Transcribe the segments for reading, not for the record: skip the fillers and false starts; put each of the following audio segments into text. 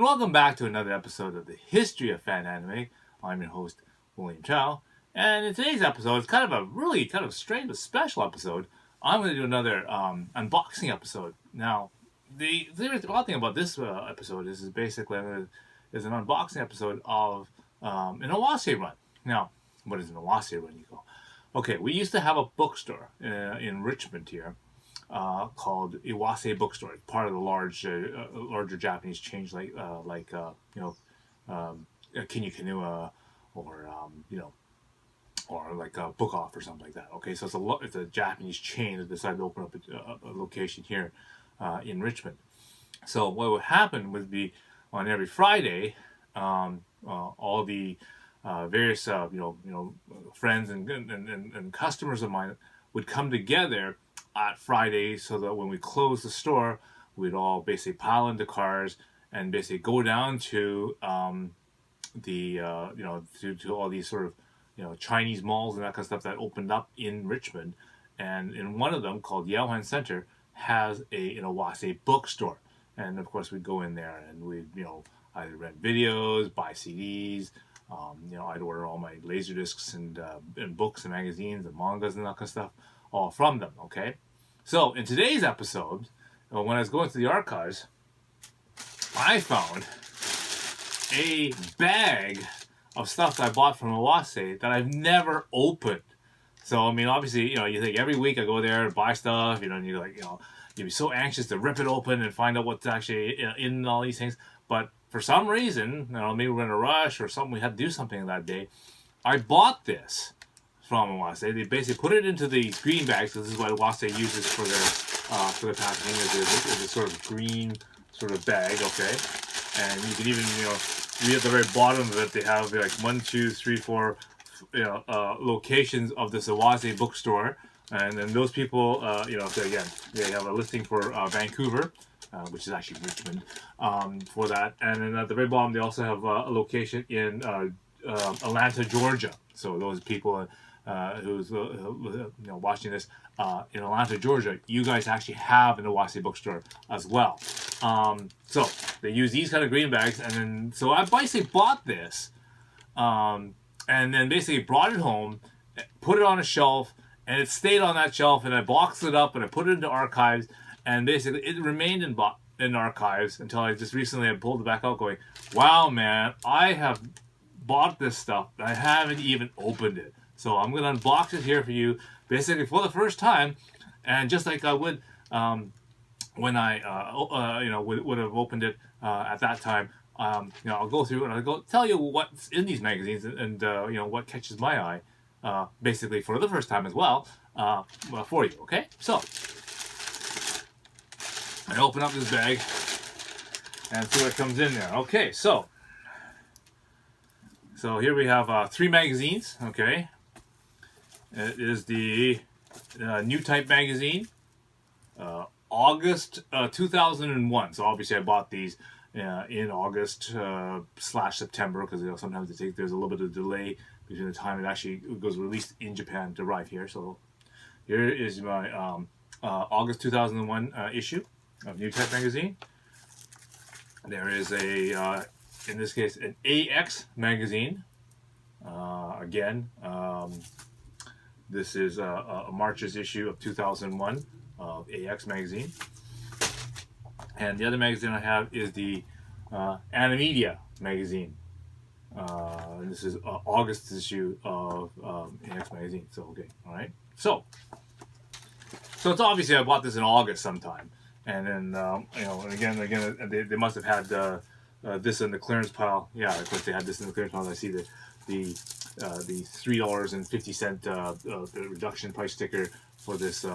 and welcome back to another episode of the History of Fan Anime. I'm your host, William Chow, and in today's episode, it's kind of a really kind of strange but special episode. I'm going to do another unboxing episode. Now, the odd thing about this episode is basically is an unboxing episode of an Iwase run. Now, what is an Iwase run, you go? Okay, we used to have a bookstore in Richmond here. Called Iwase Bookstore, part of the larger Japanese chains like Kinya Kanua or or like Book Off or something like that. Okay, so it's a Japanese chain that decided to open up a location here in Richmond. So what would happen would be on every Friday, all the various friends and customers of mine would come together at Friday, so that when we closed the store, we'd all basically pile into cars and basically go down to to all these sort of Chinese malls and that kind of stuff that opened up in Richmond, and in one of them called Yaohan Center has an Iwase bookstore, and of course we'd go in there and we'd either rent videos, buy CDs. I'd order all my laser discs and books and magazines and mangas and that kind of stuff, all from them. Okay, so in today's episode, when I was going through the archives, I found a bag of stuff that I bought from Iwase that I've never opened. So I mean, obviously, you think every week I go there and buy stuff, and you're like, you'd be so anxious to rip it open and find out what's actually in all these things. But for some reason, maybe we're in a rush or something, we had to do something that day, I bought this from Iwase. They basically put it into the green bags, because this is what Iwase uses for their packaging. Is a sort of green sort of bag, okay? And you can even read at the very bottom of it, they have like 1, 2, 3, 4 locations of this Iwase bookstore, and then those people, again, they have a listing for Vancouver, which is actually Richmond, for that. And then at the very bottom, they also have a location in Atlanta, Georgia. So those people who's watching this in Atlanta, Georgia, you guys actually have an Iwase bookstore as well. So they use these kind of green bags, and then so I basically bought this, and then basically brought it home, put it on a shelf, and it stayed on that shelf, and I boxed it up and I put it into archives, and basically it remained in archives until I just recently I pulled it back out, going, wow, man, I have bought this stuff, I haven't even opened it. So I'm going to unbox it here for you, basically for the first time, and just like I would when I would have opened it at that time. I'll go through and I'll go tell you what's in these magazines and what catches my eye, basically for the first time as well, for you. Okay, so I open up this bag and see what comes in there. Okay, so here we have 3 magazines. Okay. It is the Newtype magazine, August 2001. So obviously I bought these in August / September, because sometimes there's a little bit of delay between the time it actually goes released in Japan to arrive here. So here is my August 2001 issue of Newtype magazine. There is in this case, an AX magazine. Again. This is a March's issue of 2001 of AX magazine. And the other magazine I have is the Animedia magazine. And this is August issue of AX magazine. So, okay, all right. So it's obviously I bought this in August sometime. And then, and again, they must have had this in the clearance pile. Yeah, of course they had this in the clearance pile. I see the $3.50 reduction price sticker for this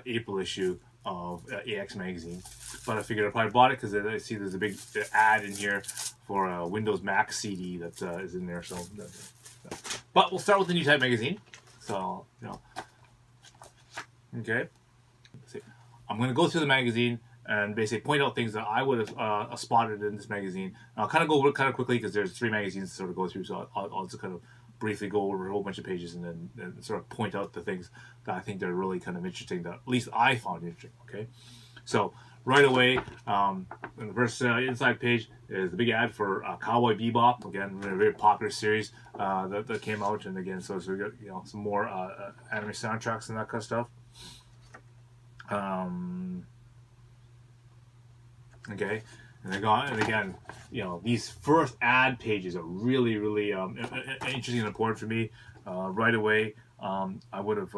April issue of AX magazine. But I figured I probably bought it because I see there's a big ad in here for a Windows Mac CD that is in there. So, but we'll start with the Newtype magazine. So okay. Let's see. I'm going to go through the magazine and basically point out things that I would have spotted in this magazine. I'll kind of go kind of quickly because there's 3 magazines to sort of go through, so I'll just kind of briefly go over a whole bunch of pages and then sort of point out the things that I think that are really kind of interesting, that at least I found interesting. Okay, so right away, on the first inside page is the big ad for Cowboy Bebop. Again, a very popular series that came out, and again, so we got some more anime soundtracks and that kind of stuff. Okay, and again, these first ad pages are really, really interesting and important for me. Right away, I would have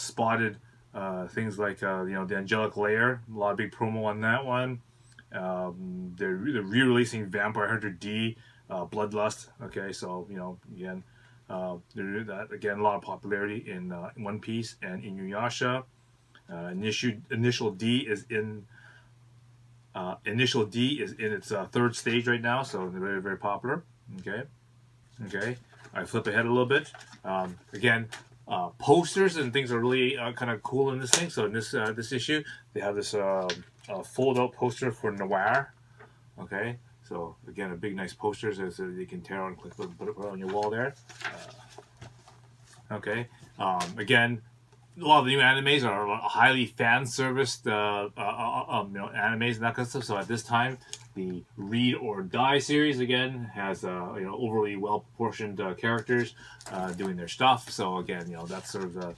spotted things like the Angelic Lair. A lot of big promo on that one. They're re-releasing Vampire Hunter D, Bloodlust. Okay, so again, that again, a lot of popularity in One Piece and in Inuyasha. Initial D is in its third stage right now, so they're very, very popular. Okay. I flip ahead a little bit. Again, posters and things are really kind of cool in this thing. So in this issue, they have this fold-out poster for Noir. Okay, so again, a big, nice poster so you can tear out and click and put it on your wall there. Okay, again, a lot of the new animes are highly fan-serviced animes and that kind of stuff. So at this time, the Read or Die series again has overly well-proportioned characters doing their stuff. So again, that's sort of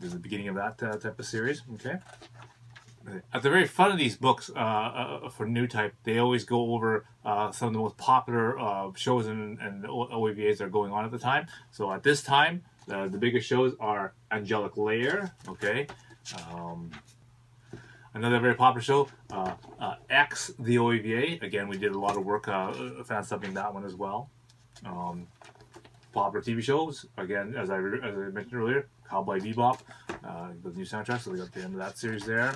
the beginning of that type of series. Okay. At the very front of these books for Newtype, they always go over some of the most popular shows and OAVAs that are going on at the time. So at this time, the biggest shows are Angelic Lair, okay. Another very popular show, X, the OAVA. Again, we did a lot of work fan subbing that one as well. Popular TV shows, again, as I mentioned earlier, Cowboy Bebop, the new soundtrack, so we got the end of that series there.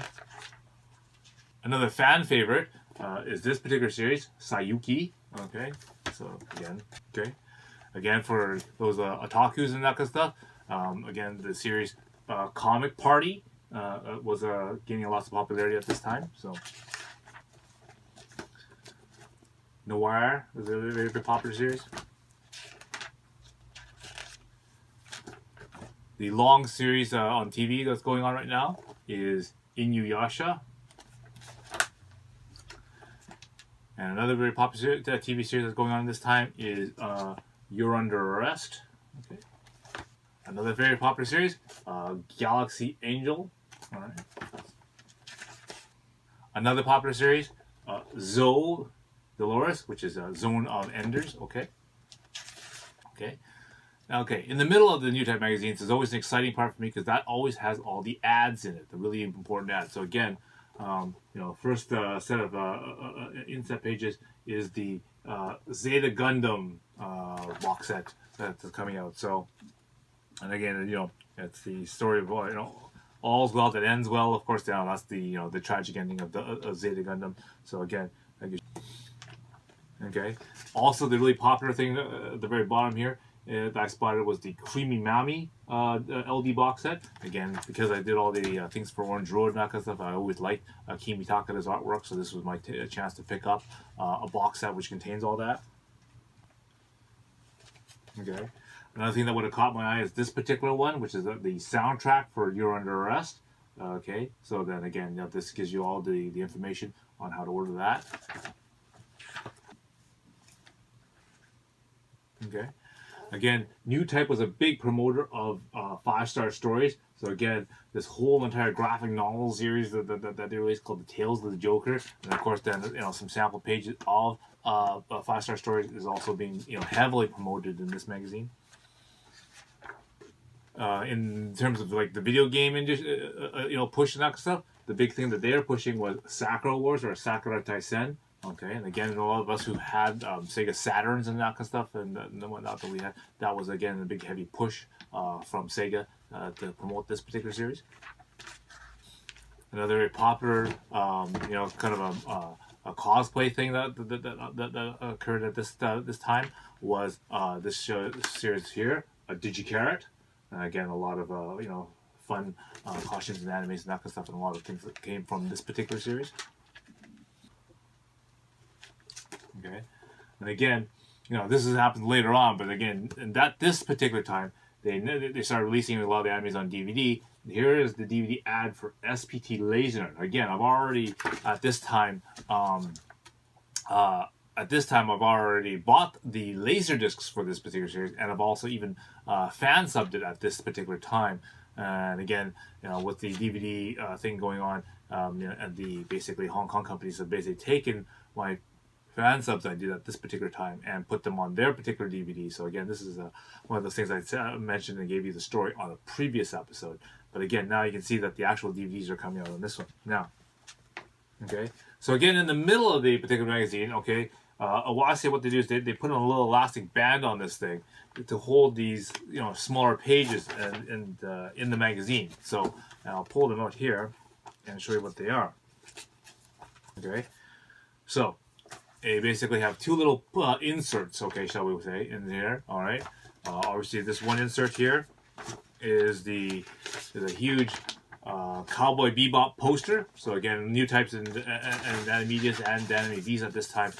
Another fan favorite is this particular series, Sayuki, okay. So again, for those otakus and that kind of stuff, again, the series Comic Party was gaining lots of popularity at this time. So Noir was a very, very popular series. The long series on TV that's going on right now is Inuyasha. And another very popular TV series that's going on this time is You're Under Arrest. Okay. Another very popular series, Galaxy Angel. All right. Another popular series, Zoe Dolores, which is Zone of Enders. Okay. In the middle of the Newtype magazines, there's always an exciting part for me because that always has all the ads in it, the really important ads. So again, first set of inset pages is the Zeta Gundam box set that's coming out. So, and again, it's the story of all's well that ends well. Of course, that's the the tragic ending of Zeta Gundam. So again, okay. Also, the really popular thing at the very bottom here that I spotted was the Creamy Mami LD box set. Again, because I did all the things for Orange Road and that kind of stuff, I always liked Kimi Takada's artwork, so this was my chance to pick up a box set which contains all that. Okay. Another thing that would have caught my eye is this particular one, which is the soundtrack for You're Under Arrest. Okay, so then again, this gives you all the information on how to order that. Okay. Again, Newtype was a big promoter of 5-star stories. So again, this whole entire graphic novel series that they released called The Tales of the Joker, and of course then some sample pages of 5-star stories is also being heavily promoted in this magazine. In terms of like the video game industry, push and that stuff, the big thing that they're pushing was Sakura Wars or Sakura Taisen. Okay, and again, a lot of us who had Sega Saturns and that kind of stuff and whatnot that we had, that was again a big heavy push from Sega to promote this particular series. Another very popular, kind of a cosplay thing that occurred at this time was this series here, Digicarrot. Again, a lot of fun costumes and animes and that kind of stuff, and a lot of things that came from this particular series. Okay, and again, this has happened later on, but again, this particular time, they started releasing a lot of the animes on DVD, here is the DVD ad for SPT LaserNet. Again, I've already at this time I've already bought the laser discs for this particular series, and I've also even fan subbed it at this particular time. And again, with the DVD thing going on, and the basically Hong Kong companies have basically taken my fan subs I did at this particular time and put them on their particular DVD. So again, this is one of those things I mentioned and gave you the story on a previous episode. But again, now you can see that the actual DVDs are coming out on this one now. Okay, so again, in the middle of the particular magazine, okay, Iwase, what they do is they put a little elastic band on this thing to hold these smaller pages and in the magazine. So I'll pull them out here and show you what they are. Okay, so they basically have two little inserts, okay, shall we say, in there. All right, obviously this one insert here is a huge Cowboy Bebop poster. So again, Newtypes and Animedias and Animedias at this time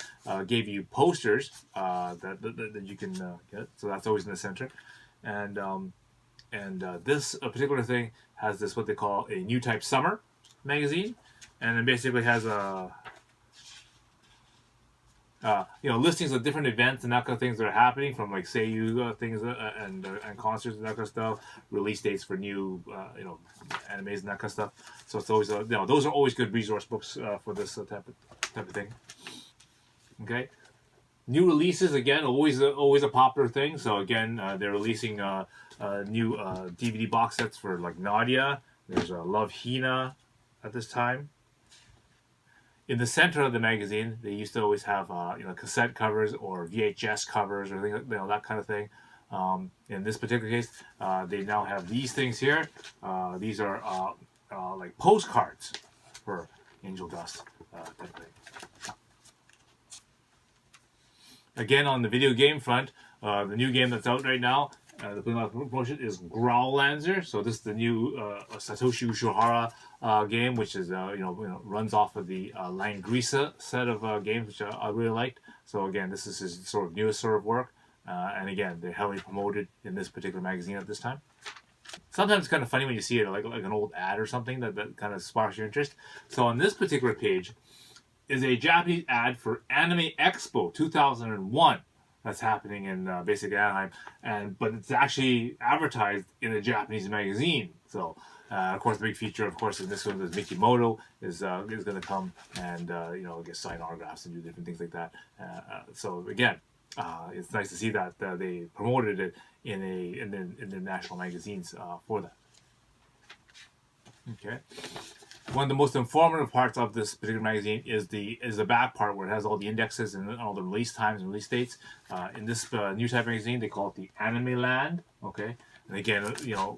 gave you posters that you can get. So that's always in the center, and this particular thing has this what they call a Newtype Summer magazine, and it basically has a listings of different events and that kind of things that are happening, from like Seiyu things and concerts and that kind of stuff, release dates for new animes and that kind of stuff. So it's always those are always good resource books for this type of thing. Okay, new releases, again, always a popular thing. So again, they're releasing new DVD box sets for like Nadia. There's Love Hina at this time. In the center of the magazine, they used to always have cassette covers or VHS covers or that kind of thing. In this particular case, they now have these things here. These are like postcards for Angel Dust type of thing. Again, on the video game front, the new game that's out right now, the promotion is Growlancer. So this is the new Satoshi Ushihara game, which is runs off of the Langrisa set of games, which I really liked. So again, this is his sort of newest sort of work, and again, they're heavily promoted in this particular magazine at this time. Sometimes it's kind of funny when you see it like an old ad or something that kind of sparks your interest. So on this particular page is a Japanese ad for Anime Expo 2001. That's happening in basically Anaheim, but it's actually advertised in a Japanese magazine. So, of course, the big feature, of course, in this one is Mikimoto is going to come and I guess sign autographs and do different things like that. So again, it's nice to see that they promoted it in the national magazines for that. Okay. One of the most informative parts of this particular magazine is the back part, where it has all the indexes and all the release times and release dates. In this Newtype magazine, they call it the Anime Land. Okay, and again,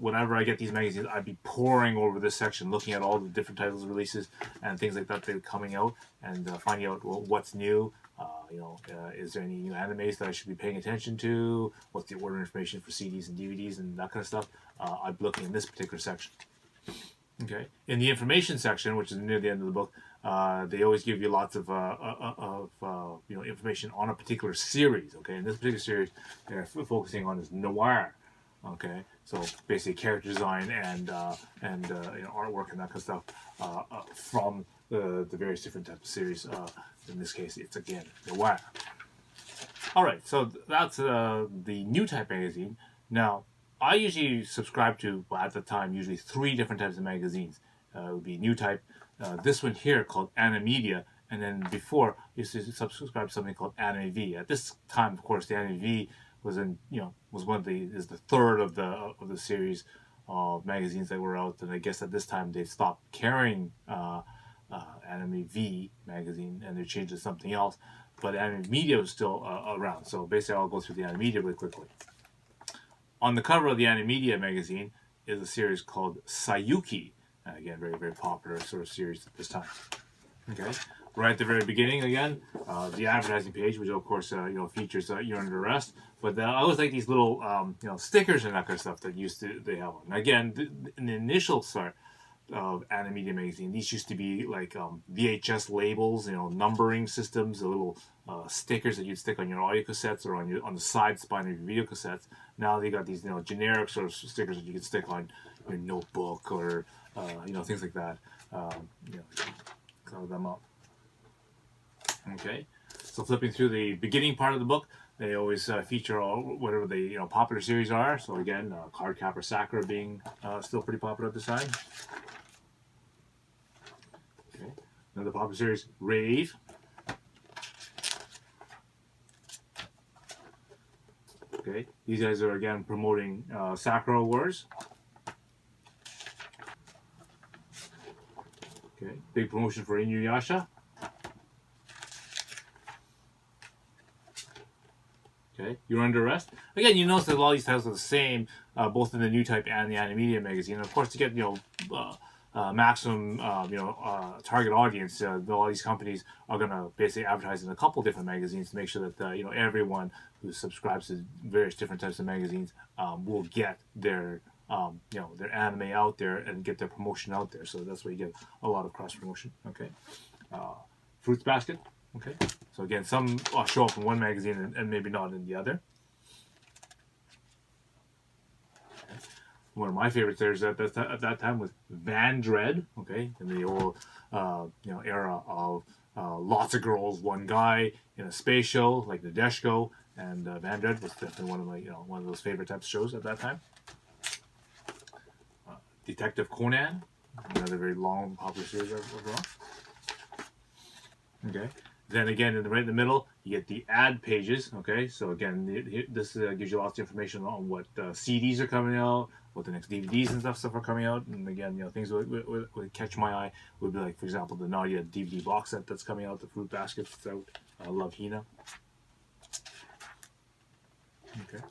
whenever I get these magazines, I'd be poring over this section, looking at all the different titles, releases, and things like that that are coming out, and finding out what's new. Is there any new animes that I should be paying attention to? What's the order information for CDs and DVDs and that kind of stuff? I'd be looking in this particular section. Okay. In the information section, which is near the end of the book, they always give you lots of information on a particular series. Okay, in this particular series, they're focusing on is noir. Okay, so basically character design and artwork and that kind of stuff from the various different types of series. In this case, it's again noir. All right, so that's the Newtype magazine. Now, I usually subscribe to, at the time, usually 3 different types of magazines. It would be Newtype, this one here called Animedia, and then before, I used to subscribe to something called Anime V. At this time, of course, the Anime V was the third of the series of magazines that were out, and I guess at this time they stopped carrying Anime V magazine and they changed it to something else. But Animedia was still around, so basically I'll go through the Animedia really quickly. On the cover of the Animedia magazine is a series called Sayuki. Again, very, very popular sort of series at this time. Okay, right at the very beginning, again, the advertising page, which of course features You're Under Arrest. But I always like these little stickers and that kind of stuff that they have on. Again, in the initial start of Animedia magazine, these used to be like VHS labels, numbering systems, the little stickers that you'd stick on your audio cassettes or on the side spine of your video cassettes. Now they got these generic sort of stickers that you can stick on your notebook or things like that. Cover them up. Okay, so flipping through the beginning part of the book, they always feature all whatever the popular series are. So again, Cardcaptor Sakura being still pretty popular at this time. Okay, another popular series, Rave. Okay, these guys are again promoting Sakura Wars. Okay, big promotion for Inuyasha. Okay, You're Under Arrest. Again, you notice that a lot of these titles are the same, both in the Newtype and the Animedia magazine. And of course, to get maximum target audience, all these companies are going to basically advertise in a couple different magazines to make sure that everyone who subscribes to various different types of magazines will get their their anime out there and get their promotion out there. So that's why you get a lot of cross promotion. Okay, Fruits Basket. Okay, so again, some show up in one magazine and maybe not in the other. Okay. One of my favorites there at that time was Van Dread. Okay, in the old era of lots of girls, one guy in a space show like the Deshko, and Van Dread was definitely one of my one of those favorite types of shows at that time. Detective Conan, another very long popular series overall. Okay. Then again, right in the middle, you get the ad pages. Okay, so again, this gives you lots of information on what CDs are coming out, what the next DVDs and stuff are coming out, and again, things would catch my eye would be like, for example, the Nadia DVD box set that's coming out, the Fruit Basket that's out, Love Hina. Okay.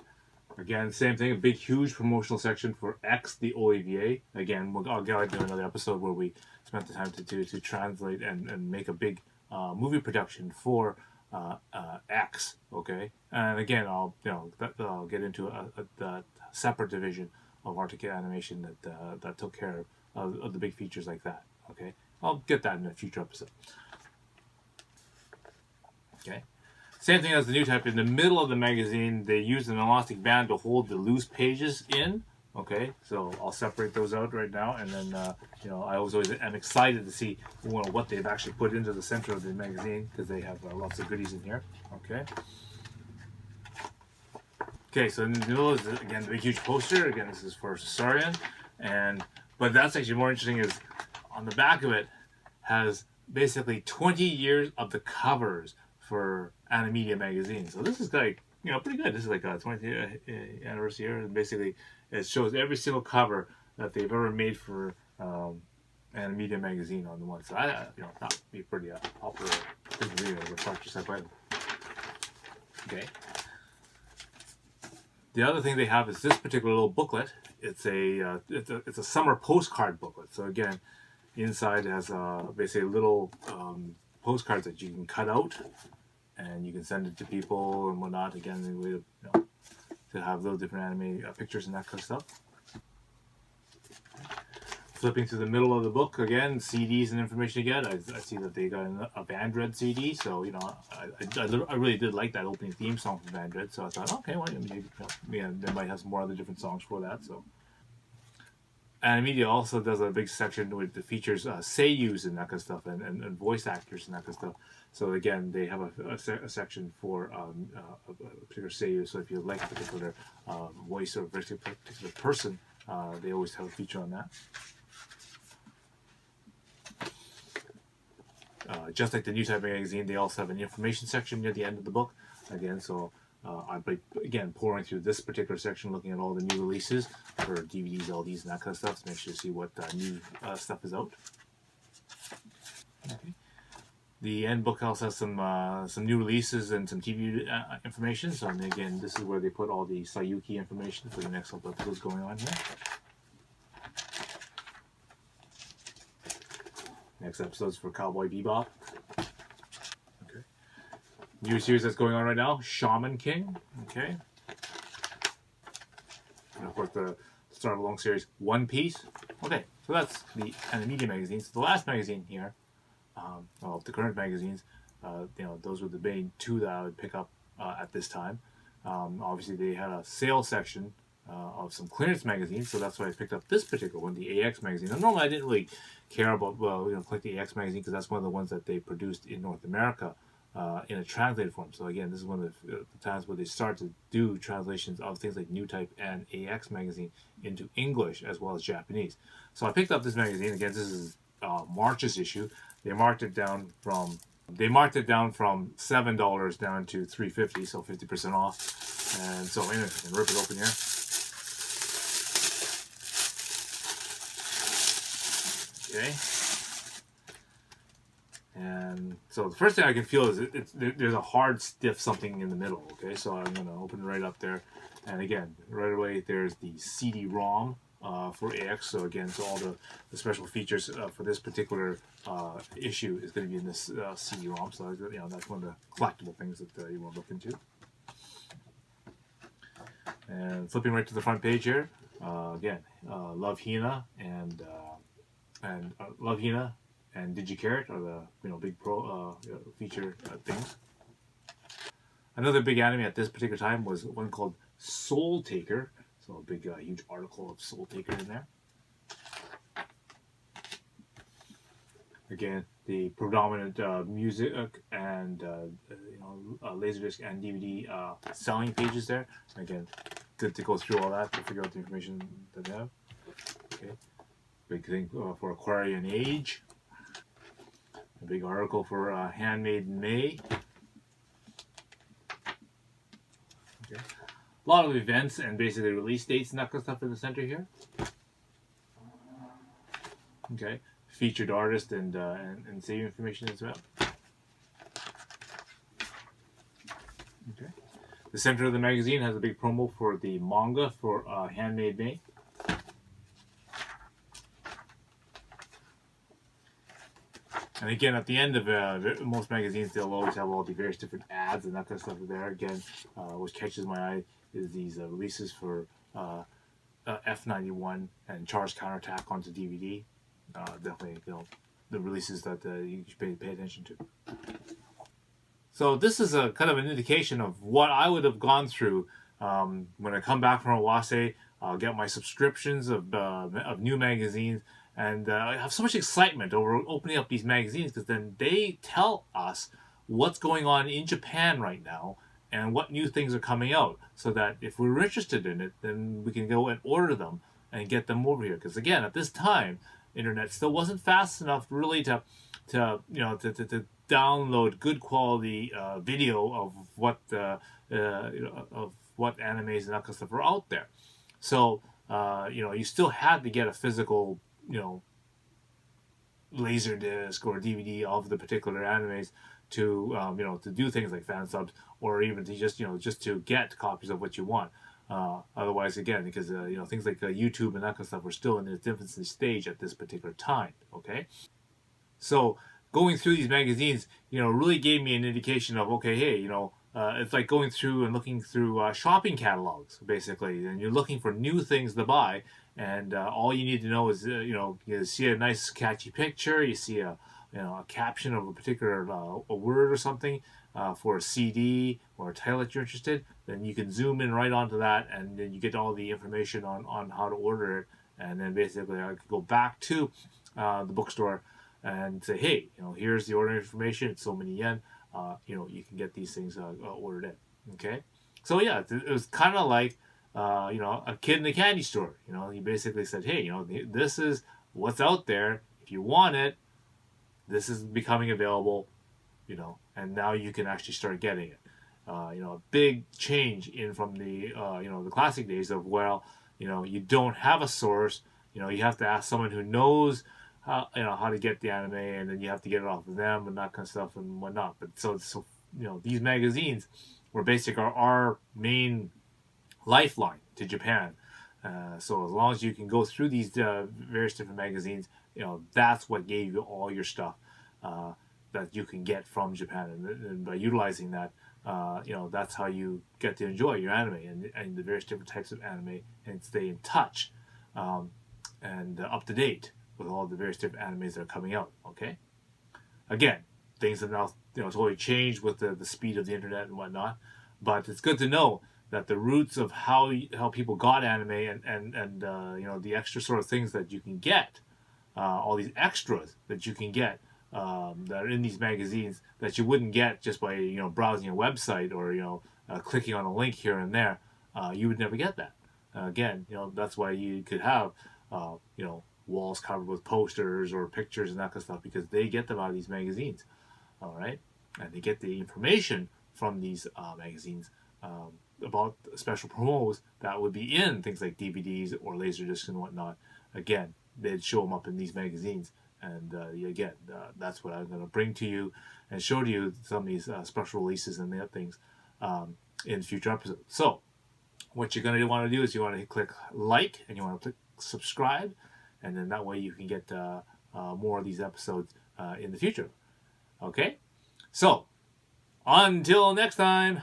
Again, same thing, a big, huge promotional section for X, the OAVA. Again, I'll go into another episode where we spent the time to translate and make a big movie production for X. Okay, and again, I'll get into a separate division of Arctic Animation that took care of the big features like that. Okay, I'll get that in a future episode. Okay. Same thing as the Newtype. In the middle of the magazine, they use an elastic band to hold the loose pages in. Okay, so I'll separate those out right now, and then I always am excited to see what they've actually put into the center of the magazine, because they have lots of goodies in here. Okay. Okay, so in the middle is again the big huge poster. Again, this is for Saurian, but that's actually more interesting. Is on the back of it has basically 20 years of the covers for Animedia magazine. So this is like pretty good. This is like a 20th anniversary year, and basically it shows every single cover that they've ever made for Animedia magazine on the one. So that would be pretty popular thing to read or talk yourself item. Okay. The other thing they have is this particular little booklet. It's a summer postcard booklet. So again, inside it has basically little postcards that you can cut out, and you can send it to people and whatnot. Again, to have those different anime pictures and that kind of stuff. Flipping to the middle of the book again, CDs and information again. I see that they got a Vandred CD, so I really did like that opening theme song from Vandred. So I thought, okay, well maybe they might have some more other different songs for that. So. Animedia also does a big section with the features seiyus and that kind of stuff, and voice actors and that kind of stuff. So again, they have a section for a particular seiyu. So if you like a particular voice or a particular person, they always have a feature on that. Just like the Newtype magazine, they also have an information section near the end of the book. Again, so I'm pouring through this particular section, looking at all the new releases for DVDs, LDs, and that kind of stuff to make sure to see what new stuff is out. Okay. The end book also has some new releases and some TV information. So again, this is where they put all the Sayuki information for the next couple episodes going on here. Next episode's for Cowboy Bebop. Okay. New series that's going on right now, Shaman King. Okay. And of course the start of a long series, One Piece. Okay, so that's the Animedia magazines. So the last magazine here, the current magazines, those were the main two that I would pick up at this time. Obviously, they had a sales section of some clearance magazines, so that's why I picked up this particular one, the AX magazine. Now, normally I didn't really care about collect the AX magazine because that's one of the ones that they produced in North America in a translated form. So again, this is one of the times where they start to do translations of things like Newtype and AX magazine into English as well as Japanese. So I picked up this magazine. Again, this is March's issue. They marked it down from $7 down to $3.50, so 50% off. And so anyway, I can rip it open here. Okay. And so the first thing I can feel is there's a hard, stiff something in the middle. Okay, so I'm going to open it right up there. And again, right away, there's the CD-ROM for AX. So again, so all the special features for this particular issue is going to be in this CD-ROM. So that's one of the collectible things that you want to look into. And flipping right to the front page here, again, Love Hina and Love Hina and DigiCarrot are the big pro feature things. Another big anime at this particular time was one called Soul Taker. So a big, huge article of Soul Taker in there. Again, the predominant music and Laserdisc and DVD selling pages there. Again, good to go through all that to figure out the information that they have. Okay, big thing for Aquarian Age. A big article for Handmaiden May. Okay. A lot of events and basically release dates and that kind of stuff in the center here. Okay, featured artist and save information as well. Okay, the center of the magazine has a big promo for the manga for Handmaid May. And again, at the end of most magazines, they'll always have all the various different ads and that kind of stuff there. Again, what catches my eye is these releases for F91 and Char's Counterattack onto DVD. Definitely, the releases that you should pay attention to. So this is a kind of an indication of what I would have gone through when I come back from Iwase. I'll get my subscriptions of new magazines. And I have so much excitement over opening up these magazines because then they tell us what's going on in Japan right now and what new things are coming out. So that if we're interested in it, then we can go and order them and get them over here. Because again, at this time, internet still wasn't fast enough really to download good quality video of what of what animes and that kind of stuff are out there. So you still had to get a physical laser disc or DVD of the particular animes to to do things like fan subs or even to just to get copies of what you want. Otherwise, again, because things like YouTube and that kind of stuff were still in its infancy stage at this particular time. Okay, so going through these magazines, really gave me an indication of okay, hey, it's like going through and looking through shopping catalogs, basically, and you're looking for new things to buy. And all you need to know is, you see a nice catchy picture, you see a caption of a particular a word or something for a CD or a title that you're interested, then you can zoom in right onto that, and then you get all the information on how to order it. And then basically, I could go back to the bookstore and say, hey, here's the order information. It's so many yen. You can get these things ordered in. Okay, so yeah, it was kind of like. A kid in a candy store. He basically said, hey, this is what's out there. If you want it, this is becoming available, and now you can actually start getting it. A big change in from the, the classic days of, you don't have a source, you have to ask someone who knows how to get the anime, and then you have to get it off of them and that kind of stuff and whatnot. But so these magazines were basically our main lifeline to Japan. So as long as you can go through these various different magazines, that's what gave you all your stuff that you can get from Japan. And by utilizing that, that's how you get to enjoy your anime and the various different types of anime and stay in touch and up to date with all the various different animes that are coming out. Okay. Again, things have now totally changed with the speed of the internet and whatnot, but it's good to know that the roots of how people got anime and the extra sort of things that you can get, all these extras that you can get that are in these magazines that you wouldn't get just by browsing a website or clicking on a link here and there. You would never get that. Again, that's why you could have walls covered with posters or pictures and that kind of stuff, because they get them out of these magazines. All right, and they get the information from these magazines about special promos that would be in things like DVDs or Laserdiscs and whatnot. Again, they'd show them up in these magazines, and again, that's what I'm going to bring to you and show to you some of these special releases and the things in future episodes. So, what you're going to want to do is you want to click like and you want to click subscribe, and then that way you can get more of these episodes in the future. Okay? So, until next time,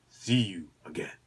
see you again.